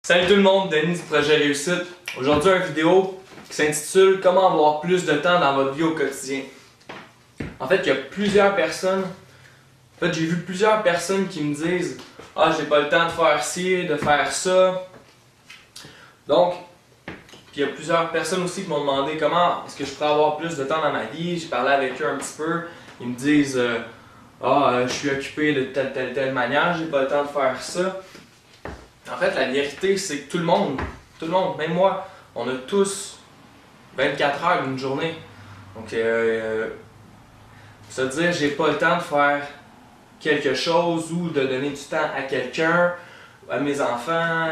Salut tout le monde, Denis du projet Réussite. Aujourd'hui, une vidéo qui s'intitule Comment avoir plus de temps dans votre vie au quotidien. En fait, il y a plusieurs personnes, j'ai vu plusieurs personnes qui me disent Ah, j'ai pas le temps de faire ci, de faire ça. Donc, puis il y a plusieurs personnes aussi qui m'ont demandé comment est-ce que je pourrais avoir plus de temps dans ma vie. J'ai parlé avec eux un petit peu. Ils me disent je suis occupé de telle manière, j'ai pas le temps de faire ça. En fait, la vérité, c'est que tout le monde, même moi, on a tous 24 heures d'une journée. Donc, se dire j'ai pas le temps de faire quelque chose ou de donner du temps à quelqu'un, à mes enfants,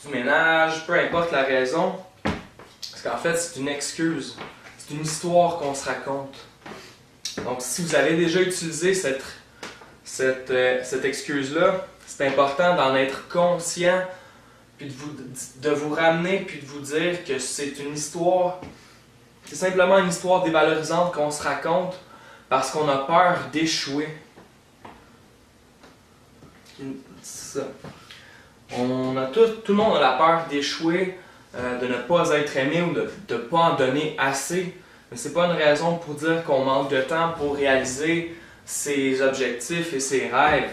du ménage, peu importe la raison. Parce qu'en fait, c'est une excuse. C'est une histoire qu'on se raconte. Donc, si vous avez déjà utilisé cette excuse-là, c'est important d'en être conscient, puis de vous ramener, puis de vous dire que c'est une histoire, c'est simplement une histoire dévalorisante qu'on se raconte parce qu'on a peur d'échouer. C'est ça. Tout le monde a la peur d'échouer, de ne pas être aimé ou de ne pas en donner assez. Mais c'est pas une raison pour dire qu'on manque de temps pour réaliser ses objectifs et ses rêves.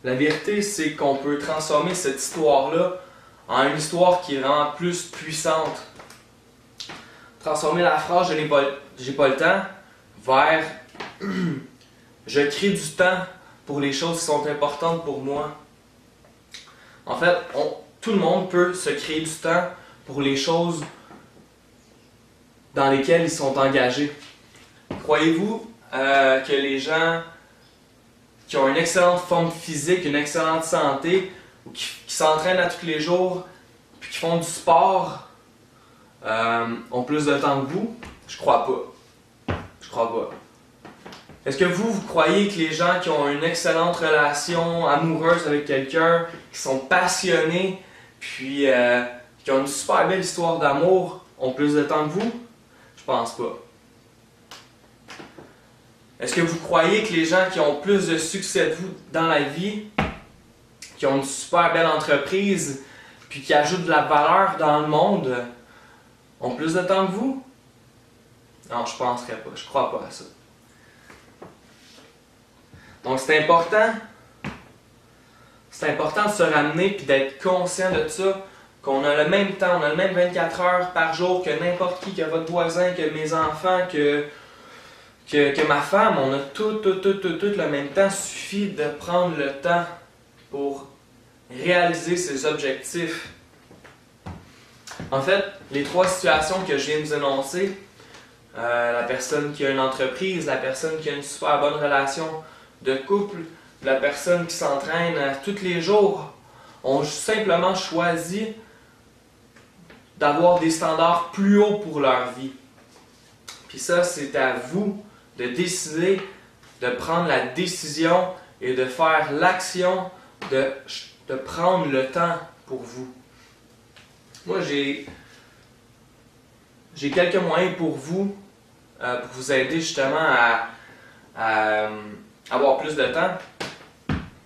La vérité, c'est qu'on peut transformer cette histoire-là en une histoire qui est vraiment plus puissante. Transformer la phrase « j'ai pas le temps » vers « je crée du temps pour les choses qui sont importantes pour moi ». En fait, tout le monde peut se créer du temps pour les choses dans lesquelles ils sont engagés. Croyez-vous que les gens qui ont une excellente forme physique, une excellente santé, ou qui s'entraînent à tous les jours, puis qui font du sport, ont plus de temps que vous? Je crois pas. Je crois pas. Est-ce que vous croyez que les gens qui ont une excellente relation amoureuse avec quelqu'un, qui sont passionnés, puis qui ont une super belle histoire d'amour, ont plus de temps que vous? Je pense pas. Est-ce que vous croyez que les gens qui ont plus de succès de vous dans la vie, qui ont une super belle entreprise, puis qui ajoutent de la valeur dans le monde, ont plus de temps que vous? Non, je penserais pas. Je crois pas à ça. Donc c'est important. C'est important de se ramener puis d'être conscient de ça, qu'on a le même temps, on a le même 24 heures par jour que n'importe qui, que votre voisin, que mes enfants, que ma femme, on a tout le même temps. Il suffit de prendre le temps pour réaliser ses objectifs. En fait, les trois situations que je viens de vous énoncer, la personne qui a une entreprise, la personne qui a une super bonne relation de couple, la personne qui s'entraîne tous les jours, ont simplement choisi d'avoir des standards plus hauts pour leur vie. Puis ça, c'est à vous de décider, de prendre la décision et de faire l'action de prendre le temps pour vous. Moi, j'ai quelques moyens pour vous aider justement à avoir plus de temps.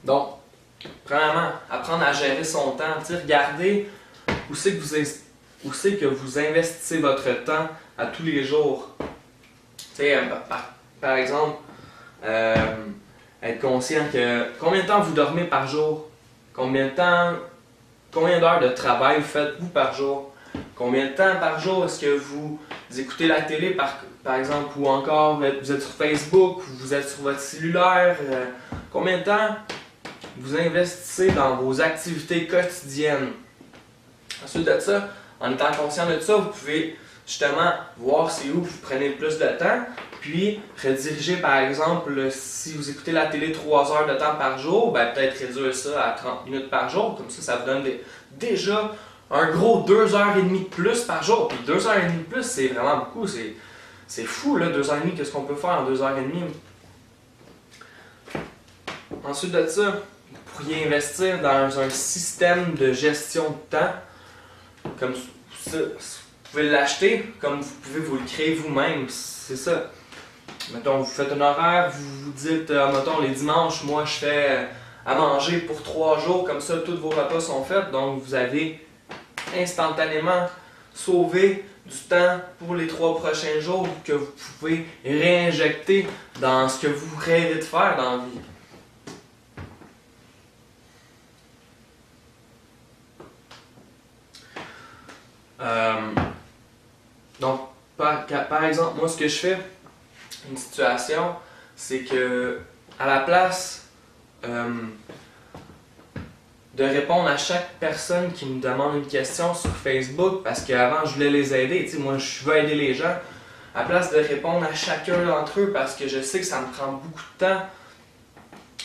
Donc, premièrement, apprendre à gérer son temps. Regardez où c'est que vous investissez votre temps à tous les jours. Par exemple, être conscient que combien de temps vous dormez par jour, combien d'heures de travail faites-vous par jour, combien de temps par jour est-ce que vous écoutez la télé par exemple, ou encore vous êtes sur Facebook, vous êtes sur votre cellulaire, combien de temps vous investissez dans vos activités quotidiennes. Ensuite de ça, en étant conscient de ça, vous pouvez justement voir c'est où vous prenez le plus de temps, puis rediriger par exemple, si vous écoutez la télé 3 heures de temps par jour, peut-être réduire ça à 30 minutes par jour, comme ça vous donne déjà un gros 2h30 de plus par jour. Puis 2h30 de plus, c'est vraiment beaucoup, c'est fou là, 2h30, qu'est-ce qu'on peut faire en 2h30? Ensuite de ça, vous pourriez investir dans un système de gestion de temps, comme ça. Vous pouvez l'acheter comme vous pouvez vous le créer vous-même, c'est ça. Mettons, vous faites un horaire, vous vous dites, mettons, les dimanches, moi je fais à manger pour 3 jours, comme ça tous vos repas sont faits, donc vous avez instantanément sauvé du temps pour les 3 prochains jours que vous pouvez réinjecter dans ce que vous rêvez de faire dans la vie. Donc, par exemple, moi ce que je fais, une situation, c'est que à la place de répondre à chaque personne qui me demande une question sur Facebook, parce qu'avant je voulais les aider, tu sais, moi je veux aider les gens, à la place de répondre à chacun d'entre eux parce que je sais que ça me prend beaucoup de temps,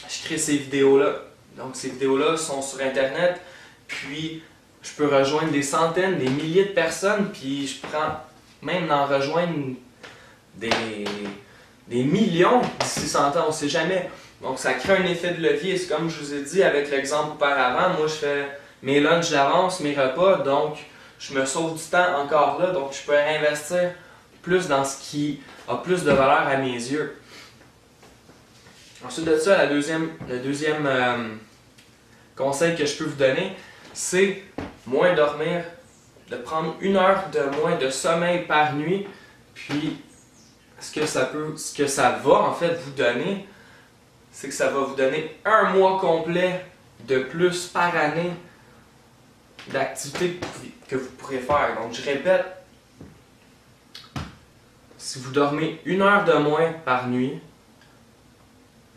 je crée ces vidéos-là. Donc ces vidéos-là sont sur Internet, puis je peux rejoindre des centaines, des milliers de personnes, puis je prends même d'en rejoindre des millions d'ici 100 ans, on ne sait jamais. Donc ça crée un effet de levier, c'est comme je vous ai dit avec l'exemple auparavant, moi je fais mes lunchs d'avance, mes repas, donc je me sauve du temps encore là, donc je peux investir plus dans ce qui a plus de valeur à mes yeux. Ensuite de ça, le deuxième conseil que je peux vous donner, c'est moins dormir, de prendre 1 heure de moins de sommeil par nuit, puis ce que ça va en fait vous donner, c'est que ça va vous donner 1 mois complet de plus par année d'activités que vous pourrez faire. Donc je répète, si vous dormez 1 heure de moins par nuit,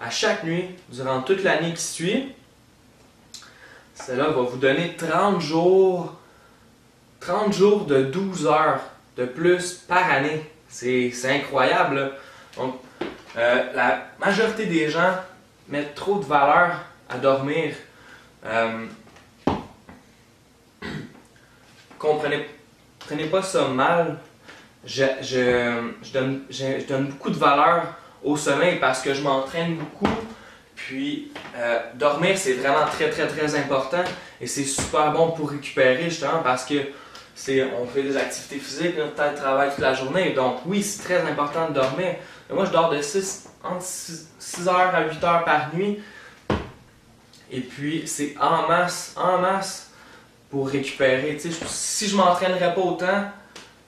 à chaque nuit, durant toute l'année qui suit, cela va vous donner 30 jours de 12 heures de plus par année. C'est incroyable, là. Donc, la majorité des gens mettent trop de valeur à dormir. Prenez pas ça mal. Je donne beaucoup de valeur au sommeil parce que je m'entraîne beaucoup. Puis, dormir, c'est vraiment très, très, très important. Et c'est super bon pour récupérer, justement, parce que on fait des activités physiques, notre tête travaille toute la journée. Donc, oui, c'est très important de dormir. Mais moi, je dors de entre 6 heures à 8 heures par nuit. Et puis, c'est en masse pour récupérer. Tu sais, si je m'entraînerais pas autant,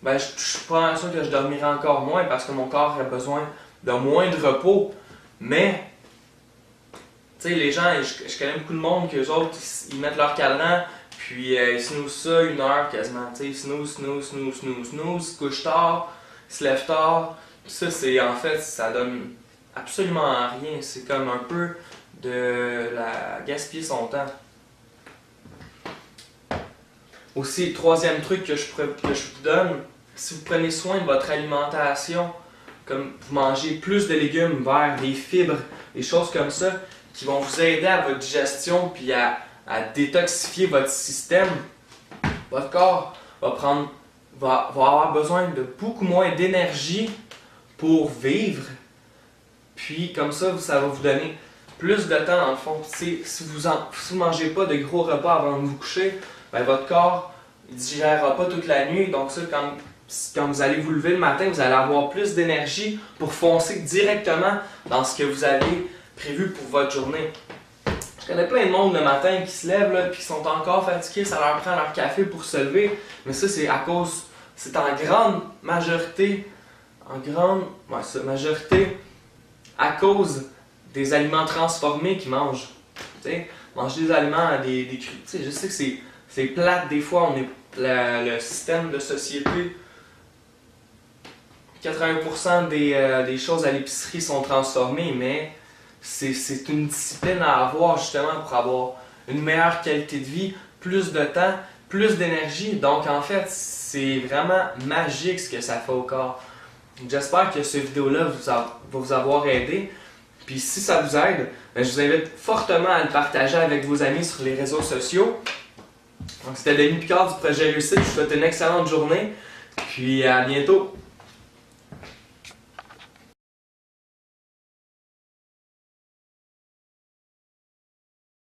ben, je suis pas sûr que je dormirais encore moins parce que mon corps a besoin de moins de repos. Mais, tu sais, les gens, je connais beaucoup de monde qu'eux autres, ils mettent leur cadran, puis ils snoozent ça 1 heure quasiment. Tu sais, ils snooze, ils se couchent tard, ils se lèvent tard. Ça, en fait, ça donne absolument rien. C'est comme un peu de gaspiller son temps. Aussi, troisième truc que je vous donne, si vous prenez soin de votre alimentation, comme vous mangez plus de légumes verts, des fibres, des choses comme ça, qui vont vous aider à votre digestion puis à détoxifier votre système, votre corps va avoir besoin de beaucoup moins d'énergie pour vivre. Puis comme ça va vous donner plus de temps dans le fond. Si vous ne mangez pas de gros repas avant de vous coucher, ben votre corps ne digérera pas toute la nuit. Donc ça, quand vous allez vous lever le matin, vous allez avoir plus d'énergie pour foncer directement dans ce que vous avez prévu pour votre journée. Je connais plein de monde le matin qui se lève et qui sont encore fatigués, ça leur prend leur café pour se lever, mais ça c'est en grande majorité à cause des aliments transformés qu'ils mangent. Manger des aliments, des crus. Je sais que c'est plate des fois, le système de société, 80% des choses à l'épicerie sont transformées, mais c'est une discipline à avoir justement pour avoir une meilleure qualité de vie, plus de temps, plus d'énergie. Donc en fait, c'est vraiment magique ce que ça fait au corps. J'espère que cette vidéo-là va vous avoir aidé. Puis si ça vous aide, je vous invite fortement à le partager avec vos amis sur les réseaux sociaux. Donc c'était Denis Picard du projet Réussite. Je vous souhaite une excellente journée. Puis à bientôt.